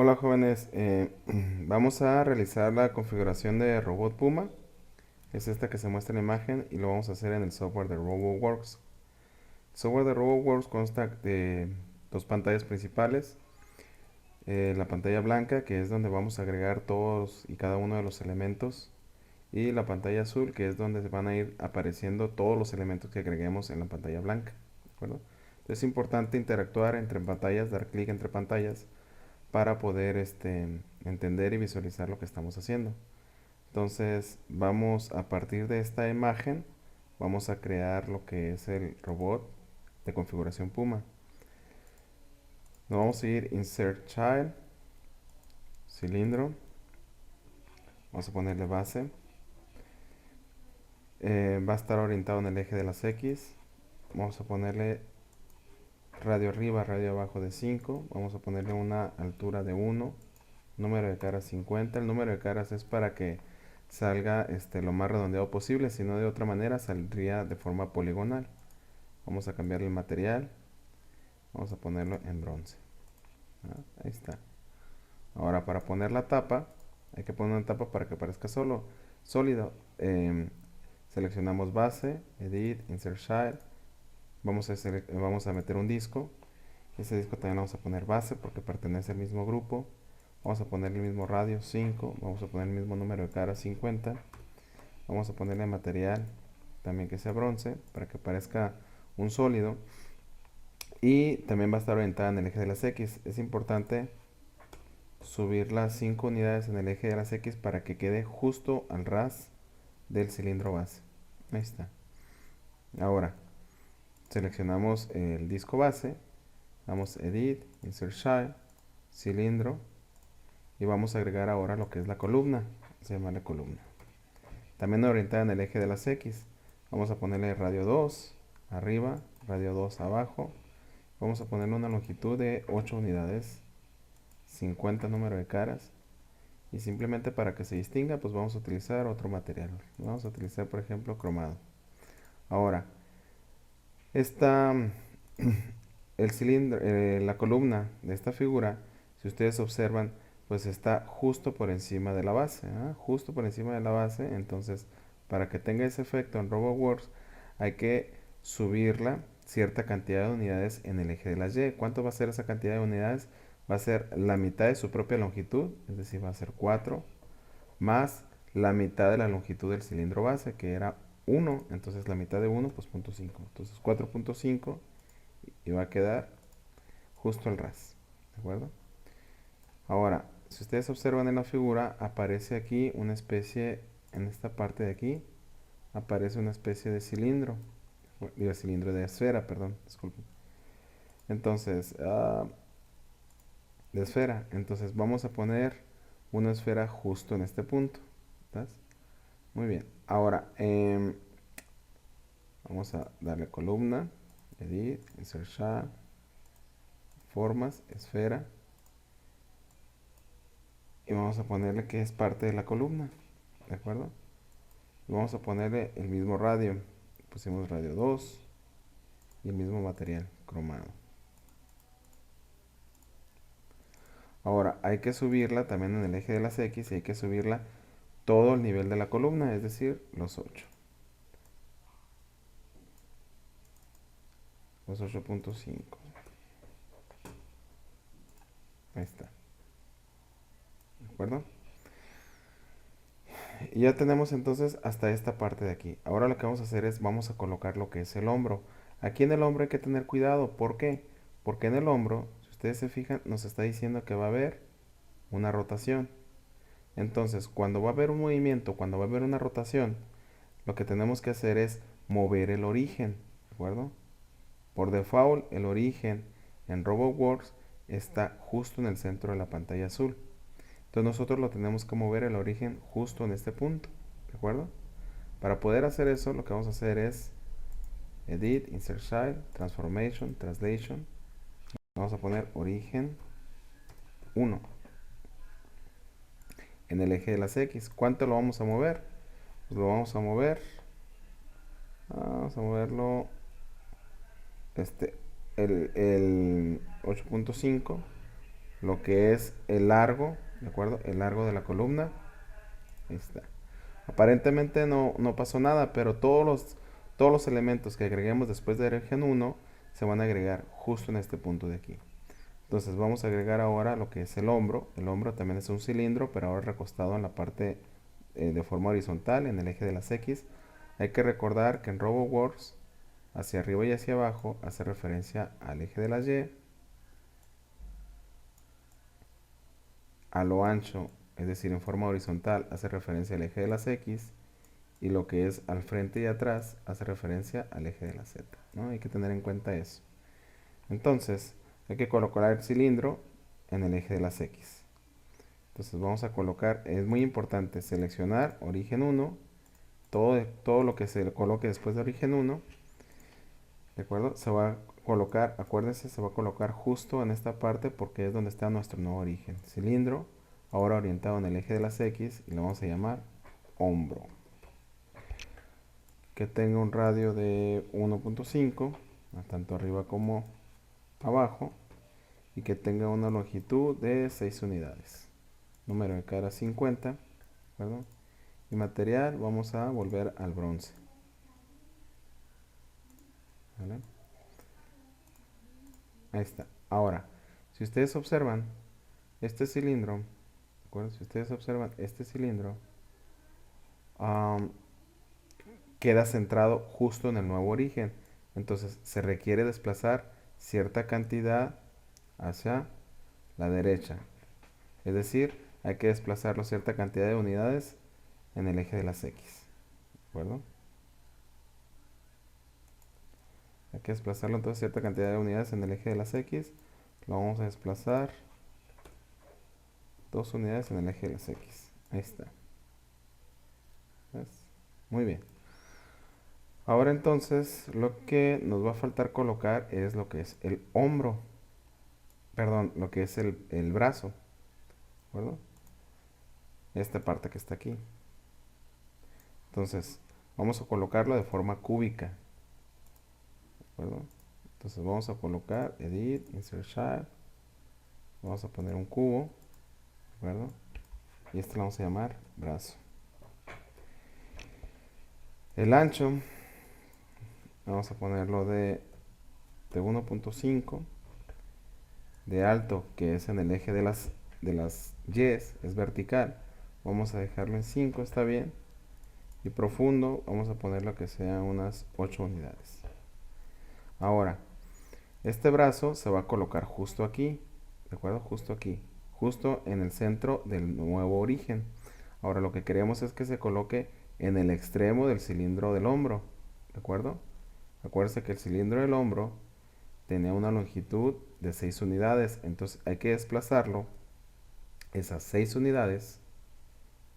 Hola jóvenes, vamos a realizar la configuración de Robot Puma. Es esta que se muestra en la imagen y lo vamos a hacer en el software de RobotWorks. El software de RobotWorks consta de dos pantallas principales. La pantalla blanca, que es donde vamos a agregar todos y cada uno de los elementos, y la pantalla azul, que es donde se van a ir apareciendo todos los elementos que agreguemos en la pantalla blanca. ¿De acuerdo? Entonces es importante interactuar entre pantallas, dar clic entre pantallas para poder entender y visualizar lo que estamos haciendo. Entonces vamos a partir de esta imagen, vamos a crear lo que es el robot de configuración Puma. Nos vamos a ir Insert Child, cilindro, vamos a ponerle base. Va a estar orientado en el eje de las X. Vamos a ponerle radio arriba, radio abajo de 5. Vamos a ponerle una altura de 1. Número de caras 50. El número de caras es para que salga lo más redondeado posible, si no de otra manera saldría de forma poligonal. Vamos a cambiar el material, vamos a ponerlo en bronce. Ahí está. Ahora para poner la tapa, hay que poner una tapa para que parezca sólido. Seleccionamos base, edit, insert child, vamos a meter un disco. Ese disco también vamos a poner base porque pertenece al mismo grupo. Vamos a poner el mismo radio 5, vamos a poner el mismo número de caras 50. Vamos a ponerle material también que sea bronce para que parezca un sólido. Y también va a estar orientada en el eje de las X. Es importante subir las 5 unidades en el eje de las X para que quede justo al ras del cilindro base. Ahí está. Ahora seleccionamos el disco base, damos edit, insert child, cilindro, y vamos a agregar ahora lo que es la columna. Se llama la columna. También orientada en el eje de las X. Vamos a ponerle radio 2 arriba, radio 2 abajo. Vamos a ponerle una longitud de 8 unidades, 50 número de caras. Y simplemente para que se distinga, pues vamos a utilizar otro material. Vamos a utilizar, por ejemplo, cromado. Ahora, esta, el cilindro, la columna de esta figura, si ustedes observan, pues está justo por encima de la base, justo por encima de la base. Entonces, para que tenga ese efecto en RobotWorks, hay que subirla cierta cantidad de unidades en el eje de las Y. ¿Cuánto va a ser esa cantidad de unidades? Va a ser la mitad de su propia longitud, es decir, va a ser 4, más la mitad de la longitud del cilindro base, que era 1. Entonces la mitad de 1, pues 0.5. Entonces 4.5 y va a quedar justo al ras. ¿De acuerdo? Ahora, si ustedes observan en la figura, aparece aquí una especie, en esta parte de aquí, aparece una especie de cilindro. Digo, cilindro de esfera, perdón, disculpen. Entonces, de esfera. Entonces vamos a poner una esfera justo en este punto. ¿Estás? Muy bien. Ahora, vamos a darle columna, edit, insert shape, formas, esfera. Y vamos a ponerle que es parte de la columna. ¿De acuerdo? Y vamos a ponerle el mismo radio. Pusimos radio 2 y el mismo material cromado. Ahora hay que subirla también en el eje de las X y hay que subirla todo el nivel de la columna, es decir, los 8. Los 8.5. Ahí está. ¿De acuerdo? Y ya tenemos entonces hasta esta parte de aquí. Ahora lo que vamos a hacer es vamos a colocar lo que es el hombro. Aquí en el hombro hay que tener cuidado. ¿Por qué? Porque en el hombro, si ustedes se fijan, nos está diciendo que va a haber una rotación. Entonces, cuando va a haber un movimiento, cuando va a haber una rotación, lo que tenemos que hacer es mover el origen. ¿De acuerdo? Por default, el origen en RobotWorks está justo en el centro de la pantalla azul. Entonces nosotros lo tenemos que mover el origen justo en este punto. ¿De acuerdo? Para poder hacer eso, lo que vamos a hacer es Edit, Insert Child, Transformation, Translation. Vamos a poner origen 1 en el eje de las X. ¿Cuánto lo vamos a mover? Pues lo vamos a mover. Vamos a moverlo el 8.5 lo que es el largo, ¿de acuerdo? El largo de la columna. Ahí está. Aparentemente no pasó nada, pero todos los elementos que agreguemos después de origen 1 se van a agregar justo en este punto de aquí. Entonces vamos a agregar ahora lo que es el hombro. El hombro también es un cilindro, pero ahora recostado en la parte de forma horizontal, en el eje de las X. Hay que recordar que en RoboWorks, hacia arriba y hacia abajo, hace referencia al eje de las Y. A lo ancho, es decir, en forma horizontal, hace referencia al eje de las X. Y lo que es al frente y atrás hace referencia al eje de la Z, ¿no? Hay que tener en cuenta eso. Entonces, hay que colocar el cilindro en el eje de las X. Entonces vamos a colocar, es muy importante seleccionar origen 1, todo lo que se coloque después de origen 1, ¿de acuerdo? Se va a colocar, acuérdense, se va a colocar justo en esta parte porque es donde está nuestro nuevo origen. Cilindro, ahora orientado en el eje de las X y lo vamos a llamar hombro. Que tenga un radio de 1.5, tanto arriba como abajo, y que tenga una longitud de 6 unidades. Número de cara 50, ¿verdad? Y material, vamos a volver al bronce. ¿Vale? Ahí está. Ahora, si ustedes observan este cilindro, ¿de acuerdo? Si ustedes observan este cilindro, um, queda centrado justo en el nuevo origen. Entonces se requiere desplazar cierta cantidad hacia la derecha. Es decir, hay que desplazarlo cierta cantidad de unidades en el eje de las X. ¿De acuerdo? Hay que desplazarlo entonces cierta cantidad de unidades en el eje de las X. Lo vamos a desplazar 2 unidades en el eje de las X. Ahí está. ¿Ves? Muy bien. Ahora entonces lo que nos va a faltar colocar es lo que es el hombro. Perdón, lo que es el brazo. ¿De acuerdo? Esta parte que está aquí. Entonces, vamos a colocarlo de forma cúbica. ¿De acuerdo? Entonces vamos a colocar Edit, Insert Shape. Vamos a poner un cubo. ¿De acuerdo? Y este lo vamos a llamar brazo. El ancho, vamos a ponerlo de 1.5. De alto, que es en el eje de las Y, es vertical. Vamos a dejarlo en 5, está bien. Y profundo, vamos a ponerlo que sea unas 8 unidades. Ahora, este brazo se va a colocar justo aquí, ¿de acuerdo? Justo aquí, justo en el centro del nuevo origen. Ahora lo que queremos es que se coloque en el extremo del cilindro del hombro, ¿de acuerdo? Acuérdense que el cilindro del hombro tenía una longitud de 6 unidades, entonces hay que desplazarlo esas 6 unidades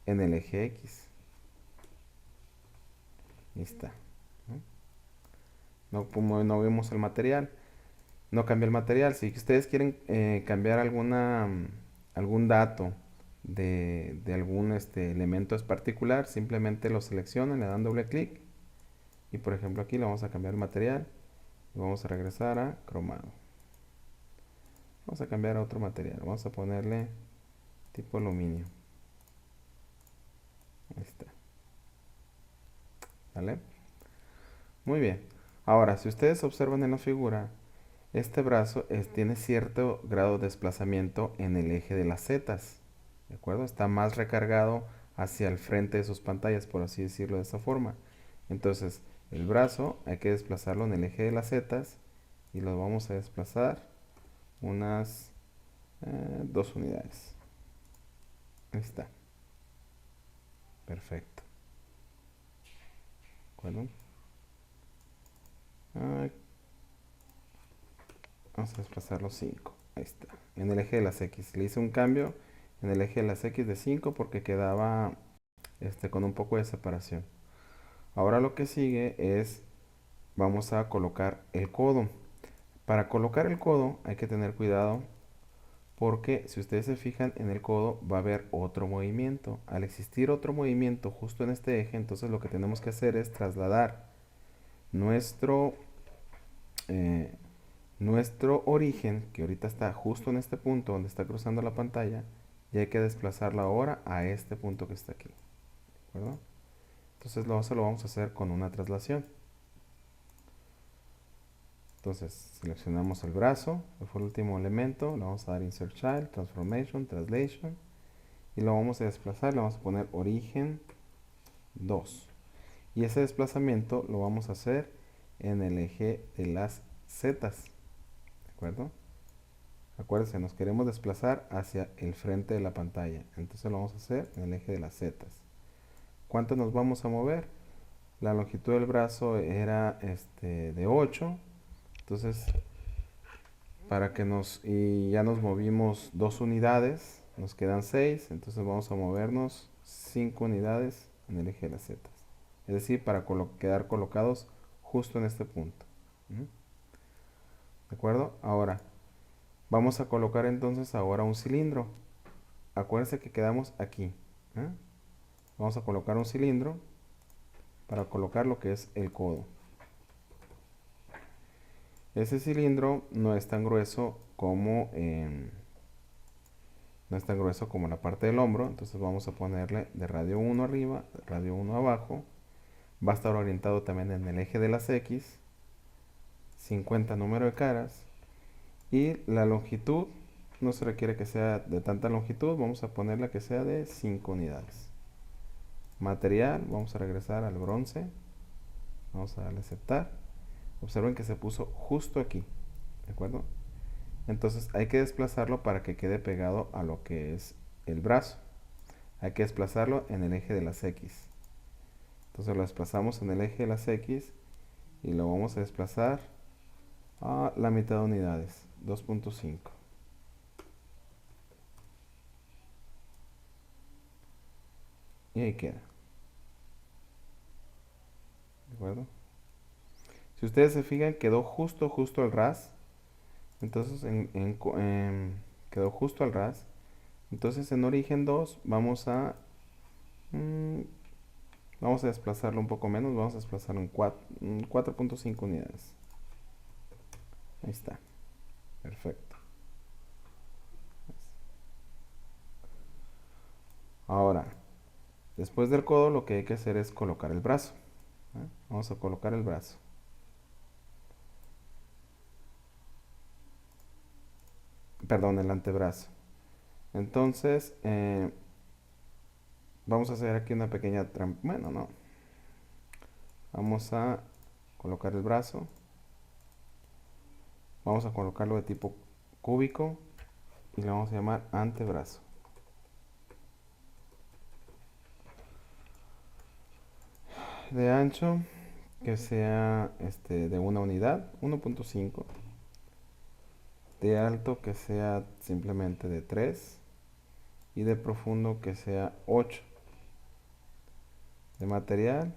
en el eje X. Ahí está. No vemos el material. No cambia el material. Si ustedes quieren cambiar algún dato de algún elemento es particular, simplemente lo seleccionan, le dan doble clic y por ejemplo aquí le vamos a cambiar el material y vamos a regresar a cromado. Vamos a cambiar a otro material. Vamos a ponerle tipo aluminio. Ahí está. ¿Vale? Muy bien. Ahora, si ustedes observan en la figura, este brazo tiene cierto grado de desplazamiento en el eje de las zetas. ¿De acuerdo? Está más recargado hacia el frente de sus pantallas, por así decirlo de esta forma. Entonces, el brazo hay que desplazarlo en el eje de las zetas y lo vamos a desplazar unas 2 unidades. Ahí está. Perfecto. ¿De acuerdo? Vamos a desplazar los 5. Ahí está. En el eje de las X. Le hice un cambio en el eje de las X de 5 porque quedaba con un poco de separación. Ahora lo que sigue es, vamos a colocar el codo. Para colocar el codo hay que tener cuidado porque si ustedes se fijan en el codo va a haber otro movimiento. Al existir otro movimiento justo en este eje, entonces lo que tenemos que hacer es trasladar nuestro, nuestro origen, que ahorita está justo en este punto donde está cruzando la pantalla, y hay que desplazarlo ahora a este punto que está aquí, ¿de acuerdo? Entonces eso lo vamos a hacer con una traslación. Entonces seleccionamos el brazo, que fue el último elemento, le vamos a dar Insert Child, Transformation, Translation, y lo vamos a desplazar, le vamos a poner origen 2. Y ese desplazamiento lo vamos a hacer en el eje de las zetas, ¿de acuerdo? Acuérdense, nos queremos desplazar hacia el frente de la pantalla, entonces lo vamos a hacer en el eje de las zetas. ¿Cuánto nos vamos a mover? La longitud del brazo era de 8, entonces y ya nos movimos 2 unidades, nos quedan 6, entonces vamos a movernos 5 unidades en el eje de las zetas. Es decir, para quedar colocados justo en este punto. ¿De acuerdo? Ahora, vamos a colocar entonces ahora un cilindro. Acuérdense que quedamos aquí. Vamos a colocar un cilindro para colocar lo que es el codo. Ese cilindro no es tan grueso como la parte del hombro, entonces vamos a ponerle de radio 1 arriba, radio 1 abajo. Va a estar orientado también en el eje de las X, 50 número de caras, y la longitud no se requiere que sea de tanta longitud, vamos a ponerla que sea de 5 unidades. Material, vamos a regresar al bronce, vamos a darle aceptar. Observen que se puso justo aquí, ¿de acuerdo? Entonces hay que desplazarlo para que quede pegado a lo que es el brazo. Hay que desplazarlo en el eje de las X. Entonces lo desplazamos en el eje de las X y lo vamos a desplazar a la mitad de unidades, 2.5. Y ahí queda. ¿De acuerdo? Si ustedes se fijan, quedó justo al ras. Entonces quedó justo al ras. Entonces en origen 2 vamos a desplazarlo un poco menos. Vamos a desplazarlo en 4.5 unidades. Ahí está. Perfecto. Ahora, después del codo lo que hay que hacer es colocar el brazo. Vamos a colocar el brazo. Perdón, el antebrazo. Entonces, vamos a hacer aquí una pequeña trampa. Bueno, no. Vamos a colocar el brazo. Vamos a colocarlo de tipo cúbico y le vamos a llamar antebrazo. De ancho, que sea de una unidad, 1.5. De alto, que sea simplemente de 3. Y de profundo, que sea 8. De material,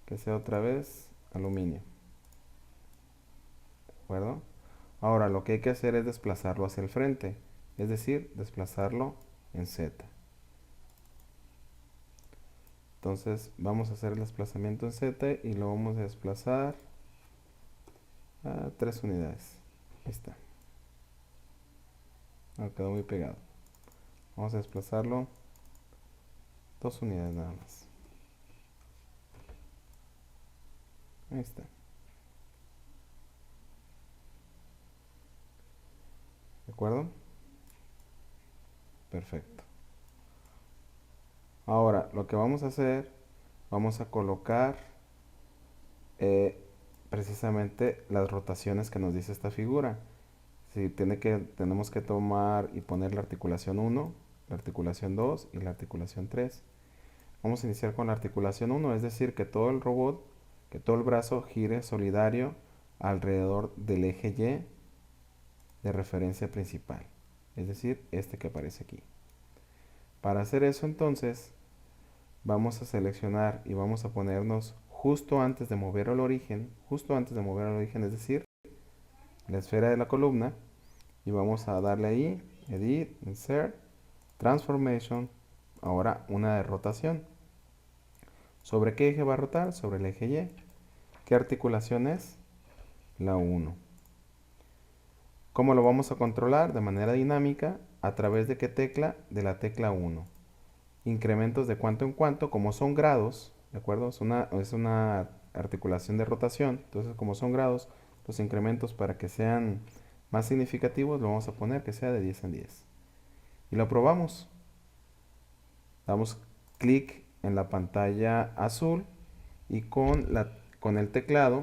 que sea otra vez aluminio. ¿De acuerdo? Ahora lo que hay que hacer es desplazarlo hacia el frente, es decir, desplazarlo en Z. Entonces vamos a hacer el desplazamiento en Z y lo vamos a desplazar a 3 unidades. Ahí está. Quedó muy pegado. Vamos a desplazarlo 2 unidades nada más. Ahí está. ¿De acuerdo? Perfecto. Ahora lo que vamos a hacer, vamos a colocar precisamente las rotaciones que nos dice esta figura. Si tenemos que tomar y poner la articulación 1, la articulación 2 y la articulación 3. Vamos a iniciar con la articulación 1, es decir, que todo el robot, que todo el brazo gire solidario alrededor del eje Y de referencia principal, es decir, este que aparece aquí. Para hacer eso entonces, vamos a seleccionar y vamos a ponernos justo antes de mover al origen, es decir, la esfera de la columna, y vamos a darle ahí, Edit, Insert, Transformation, ahora una de rotación. ¿Sobre qué eje va a rotar? Sobre el eje Y. ¿Qué articulación es? La 1. ¿Cómo lo vamos a controlar? De manera dinámica. ¿A través de qué tecla? De la tecla 1. Incrementos de cuanto en cuanto, como son grados, ¿de acuerdo? Es una articulación de rotación. Entonces, como son grados, los incrementos para que sean más significativos, lo vamos a poner que sea de 10 en 10. Y lo probamos. Damos clic en la pantalla azul y con el teclado,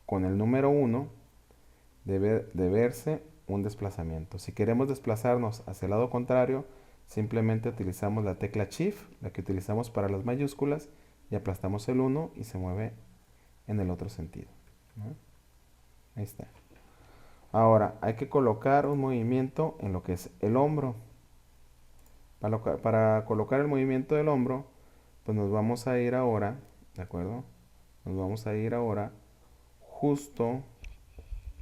con el número 1, debe de verse un desplazamiento. Si queremos desplazarnos hacia el lado contrario, simplemente utilizamos la tecla Shift, la que utilizamos para las mayúsculas, y aplastamos el 1 y se mueve en el otro sentido, ¿no? Ahí está. Ahora hay que colocar un movimiento en lo que es el hombro. Para colocar el movimiento del hombro, pues nos vamos a ir ahora, ¿de acuerdo? Nos vamos a ir ahora justo,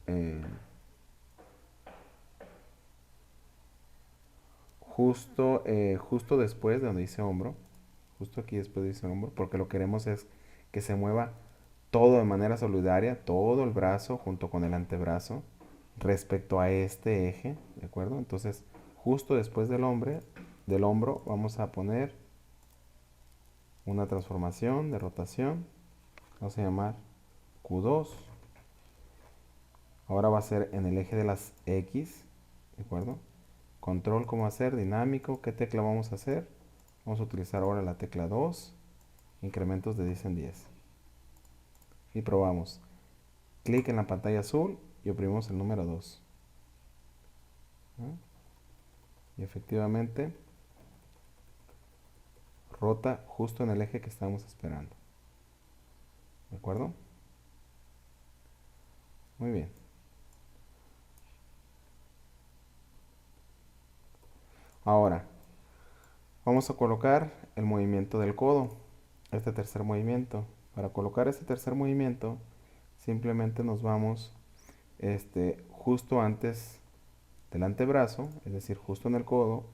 eh, justo después de donde dice hombro, justo aquí después dice hombro, porque lo que queremos es que se mueva todo de manera solidaria, todo el brazo junto con el antebrazo respecto a este eje, ¿de acuerdo? Entonces, justo después del hombro, vamos a poner una transformación de rotación, vamos a llamar Q2. Ahora va a ser en el eje de las X, ¿de acuerdo? Control, ¿cómo hacer? Dinámico, ¿qué tecla vamos a hacer? Vamos a utilizar ahora la tecla 2, incrementos de 10 en 10. Y probamos. Clic en la pantalla azul y oprimimos el número 2. ¿No? Y efectivamente rota justo en el eje que estábamos esperando. ¿De acuerdo? Muy bien. Ahora, vamos a colocar el movimiento del codo, este tercer movimiento. Para colocar este tercer movimiento, simplemente nos vamos justo antes del antebrazo, es decir, justo en el codo,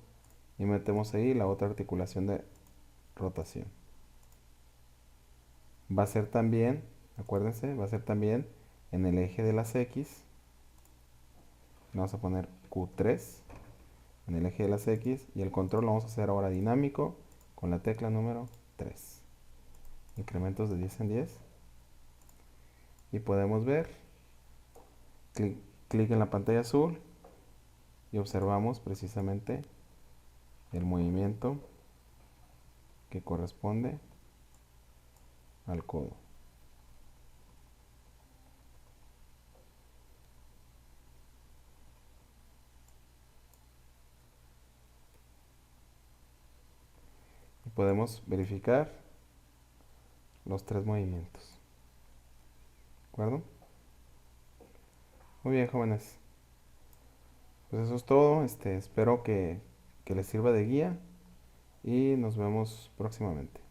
y metemos ahí la otra articulación de rotación. Va a ser también, acuérdense, va a ser también en el eje de las X. Vamos a poner Q3 en el eje de las X y el control lo vamos a hacer ahora dinámico con la tecla número 3. Incrementos de 10 en 10. Y podemos ver, clic en la pantalla azul y observamos precisamente el movimiento que corresponde al codo. Y podemos verificar los tres movimientos. ¿De acuerdo? Muy bien, jóvenes. Pues eso es todo. Espero que les sirva de guía y nos vemos próximamente.